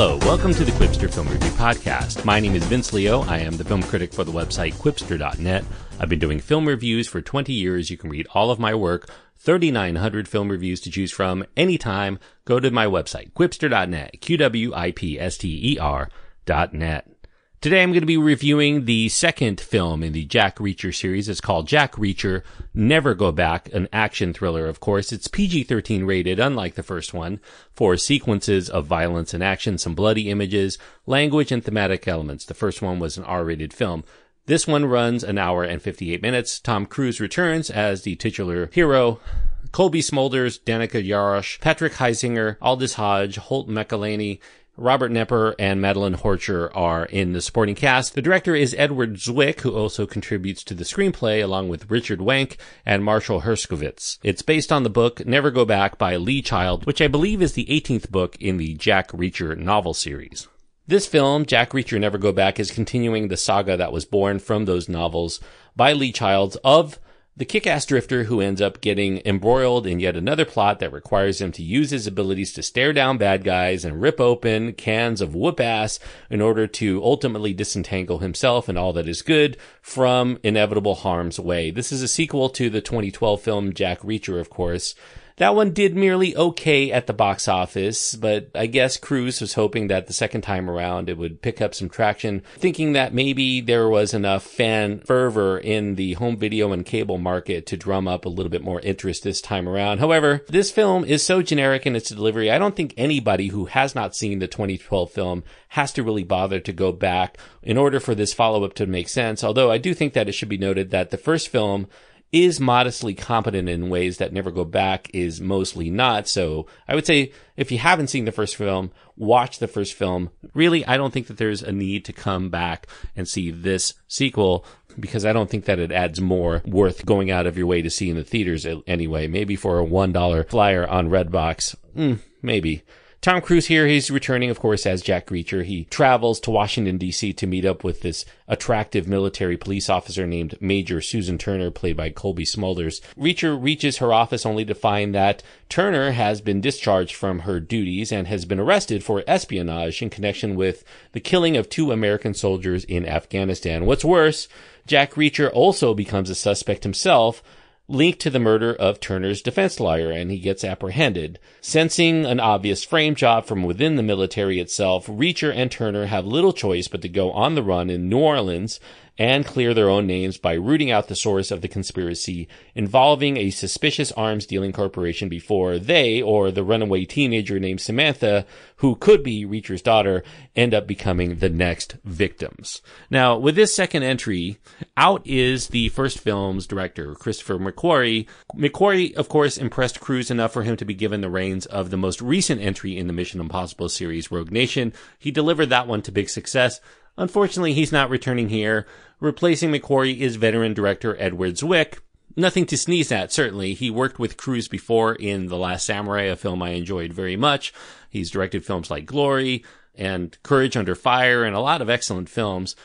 Hello, welcome to the Quipster Film Review Podcast. My name is Vince Leo. I am the film critic for the website Quipster.net. I've been doing film reviews for 20 years. You can read all of my work, 3,900 film reviews to choose from anytime. Go to my website, Quipster.net, Quipster.net. Today I'm going to be reviewing the second film in the Jack Reacher series. It's called Jack Reacher, Never Go Back, an action thriller, of course. It's PG-13 rated, unlike the first one, for sequences of violence and action, some bloody images, language, and thematic elements. The first one was an R-rated film. This one runs an hour and 58 minutes. Tom Cruise returns as the titular hero. Colby Smulders, Danica Yarosh, Patrick Heisinger, Aldous Hodge, Holt McElhaney, Robert Knepper, and Madeline Horcher are in the supporting cast. The director is Edward Zwick, who also contributes to the screenplay, along with Richard Wank and Marshall Herskovitz. It's based on the book Never Go Back by Lee Child, which I believe is the 18th book in the Jack Reacher novel series. This film, Jack Reacher Never Go Back, is continuing the saga that was born from those novels by Lee Child of the kick-ass drifter who ends up getting embroiled in yet another plot that requires him to use his abilities to stare down bad guys and rip open cans of whoop-ass in order to ultimately disentangle himself and all that is good from inevitable harm's way. This is a sequel to the 2012 film Jack Reacher, of course. That one did merely okay at the box office, but I guess Cruise was hoping that the second time around it would pick up some traction, thinking that maybe there was enough fan fervor in the home video and cable market to drum up a little bit more interest this time around. However, this film is so generic in its delivery, I don't think anybody who has not seen the 2012 film has to really bother to go back in order for this follow-up to make sense, although I do think that it should be noted that the first film is modestly competent in ways that Never Go Back is mostly not. So I would say if you haven't seen the first film, watch the first film. Really, I don't think that there's a need to come back and see this sequel because I don't think that it adds more worth going out of your way to see in the theaters anyway. Maybe for a $1 flyer on Redbox. Maybe. Tom Cruise here, he's returning, of course, as Jack Reacher. He travels to Washington, D.C. to meet up with this attractive military police officer named Major Susan Turner, played by Colby Smulders. Reacher reaches her office only to find that Turner has been discharged from her duties and has been arrested for espionage in connection with the killing of 2 American soldiers in Afghanistan. What's worse, Jack Reacher also becomes a suspect himself, linked to the murder of Turner's defense lawyer, and he gets apprehended. Sensing an obvious frame job from within the military itself, Reacher and Turner have little choice but to go on the run in New Orleans and clear their own names by rooting out the source of the conspiracy involving a suspicious arms-dealing corporation before they, or the runaway teenager named Samantha, who could be Reacher's daughter, end up becoming the next victims. Now, with this second entry, out is the first film's director, Christopher McQuarrie. McQuarrie, of course, impressed Cruise enough for him to be given the reins of the most recent entry in the Mission Impossible series, Rogue Nation. He delivered that one to big success. Unfortunately, he's not returning here. Replacing McQuarrie is veteran director Edward Zwick. Nothing to sneeze at, certainly. He worked with Cruise before in The Last Samurai, a film I enjoyed very much. He's directed films like Glory and Courage Under Fire and a lot of excellent films.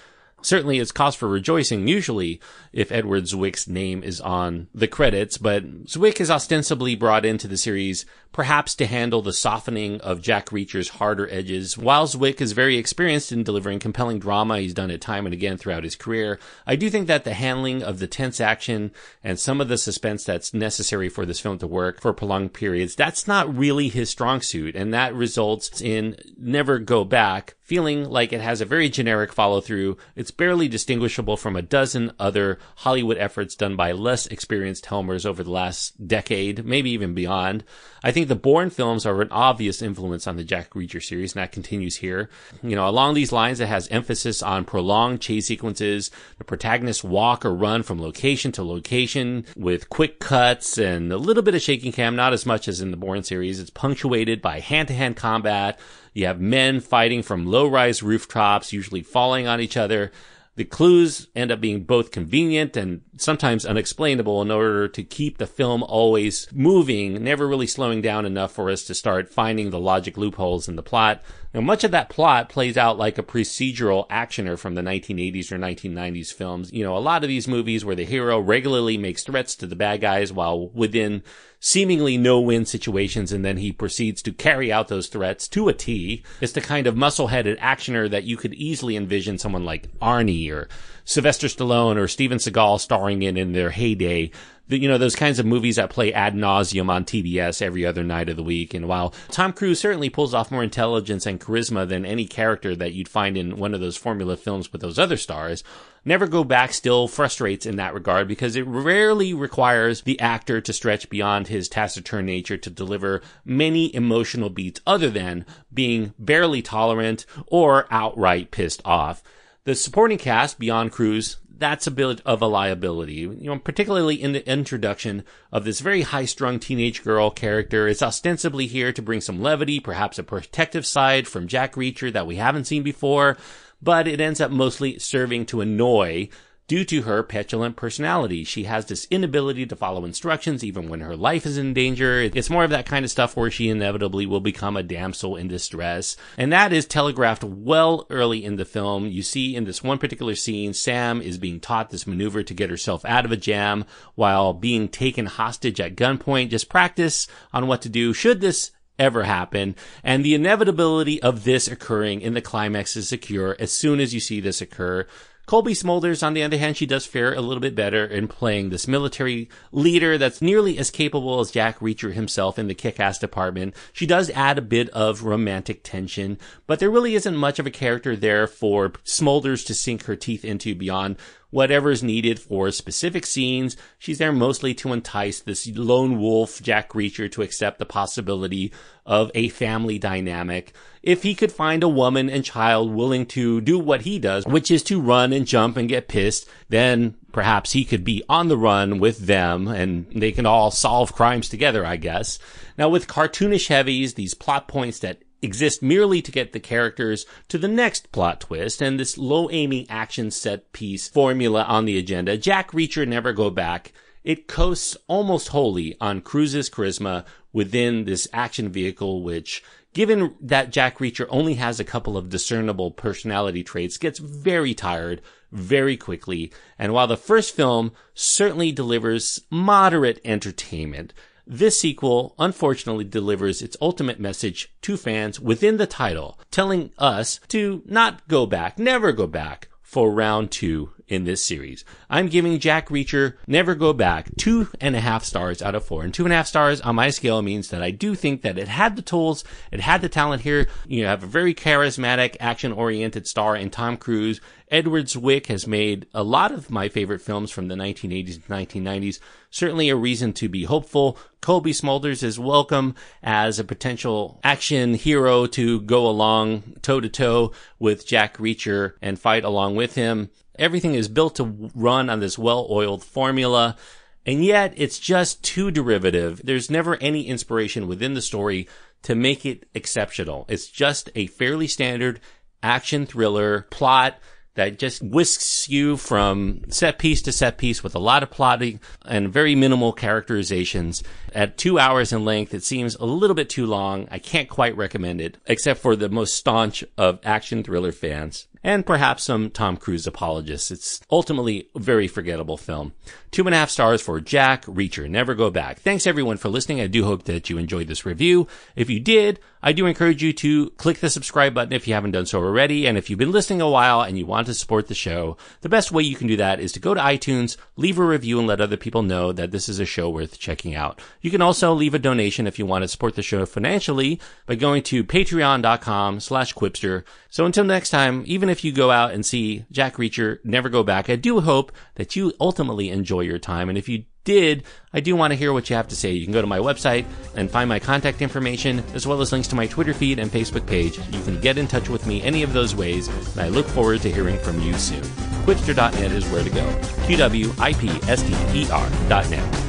Certainly it's cause for rejoicing, usually, if Edward Zwick's name is on the credits, but Zwick is ostensibly brought into the series perhaps to handle the softening of Jack Reacher's harder edges. While Zwick is very experienced in delivering compelling drama, he's done it time and again throughout his career, I do think that the handling of the tense action and some of the suspense that's necessary for this film to work for prolonged periods, that's not really his strong suit, and that results in Never Go Back feeling like it has a very generic follow-through. It's barely distinguishable from a dozen other Hollywood efforts done by less experienced helmers over the last decade, maybe even beyond. I think the Bourne films are an obvious influence on the Jack Reacher series, and that continues here. You know, along these lines, it has emphasis on prolonged chase sequences. The protagonists walk or run from location to location with quick cuts and a little bit of shaking cam, not as much as in the Bourne series. It's punctuated by hand-to-hand combat. You have men fighting from low-rise rooftops, usually falling on each other. The clues end up being both convenient and sometimes unexplainable in order to keep the film always moving, never really slowing down enough for us to start finding the logic loopholes in the plot. Now, much of that plot plays out like a procedural actioner from the 1980s or 1990s films. You know, a lot of these movies where the hero regularly makes threats to the bad guys while within seemingly no-win situations, and then he proceeds to carry out those threats to a T. It's the kind of muscle-headed actioner that you could easily envision someone like Arnie or Sylvester Stallone or Steven Seagal starring in their heyday. Those kinds of movies that play ad nauseum on TBS every other night of the week. And while Tom Cruise certainly pulls off more intelligence and charisma than any character that you'd find in one of those formula films with those other stars, Never Go Back still frustrates in that regard because it rarely requires the actor to stretch beyond his taciturn nature to deliver many emotional beats other than being barely tolerant or outright pissed off. The supporting cast beyond Cruise, that's a bit of a liability, particularly in the introduction of this very high-strung teenage girl character. It's ostensibly here to bring some levity, perhaps a protective side from Jack Reacher that we haven't seen before, but it ends up mostly serving to annoy due to her petulant personality. She has this inability to follow instructions even when her life is in danger. It's more of that kind of stuff where she inevitably will become a damsel in distress. And that is telegraphed well early in the film. You see in this one particular scene, Sam is being taught this maneuver to get herself out of a jam while being taken hostage at gunpoint. Just practice on what to do should this ever happen. And the inevitability of this occurring in the climax is secure as soon as you see this occur. Colby Smulders, on the other hand, she does fare a little bit better in playing this military leader that's nearly as capable as Jack Reacher himself in the kick-ass department. She does add a bit of romantic tension, but there really isn't much of a character there for Smulders to sink her teeth into beyond whatever is needed for specific scenes. She's there mostly to entice this lone wolf Jack Reacher to accept the possibility of a family dynamic. If he could find a woman and child willing to do what he does, which is to run and jump and get pissed, then perhaps he could be on the run with them and they can all solve crimes together, I guess. Now, with cartoonish heavies, these plot points that exist merely to get the characters to the next plot twist, and this low-aiming action set-piece formula on the agenda, Jack Reacher Never Go Back, it coasts almost wholly on Cruise's charisma within this action vehicle, which, given that Jack Reacher only has a couple of discernible personality traits, gets very tired very quickly. And while the first film certainly delivers moderate entertainment, this sequel, unfortunately, delivers its ultimate message to fans within the title, telling us to not go back, never go back for round 2 in this series. I'm giving Jack Reacher Never Go Back 2.5 stars out of 4. And 2.5 stars on my scale means that I do think that it had the tools, it had the talent here. You have a very charismatic, action-oriented star in Tom Cruise. Edward Zwick has made a lot of my favorite films from the 1980s and 1990s. Certainly a reason to be hopeful. Colby Smulders is welcome as a potential action hero to go along toe-to-toe with Jack Reacher and fight along with him. Everything is built to run on this well-oiled formula, and yet it's just too derivative. There's never any inspiration within the story to make it exceptional. It's just a fairly standard action thriller plot that just whisks you from set piece to set piece with a lot of plotting and very minimal characterizations. At 2 hours in length, it seems a little bit too long. I can't quite recommend it, except for the most staunch of action thriller fans, and perhaps some Tom Cruise apologists. It's ultimately a very forgettable film. 2.5 stars for Jack Reacher Never Go Back. Thanks everyone for listening. I do hope that you enjoyed this review. If you did, I do encourage you to click the subscribe button if you haven't done so already. And if you've been listening a while and you want to support the show, the best way you can do that is to go to iTunes, leave a review, and let other people know that this is a show worth checking out. You can also leave a donation if you want to support the show financially by going to patreon.com/Quipster. So until next time, even if you go out and see Jack Reacher Never Go Back, I do hope that you ultimately enjoy your time. And if you did, I do want to hear what you have to say. You can go to my website and find my contact information, as well as links to my Twitter feed and Facebook page. You can get in touch with me any of those ways, and I look forward to hearing from you soon. Quipster.net is where to go. QWIPSTER.net.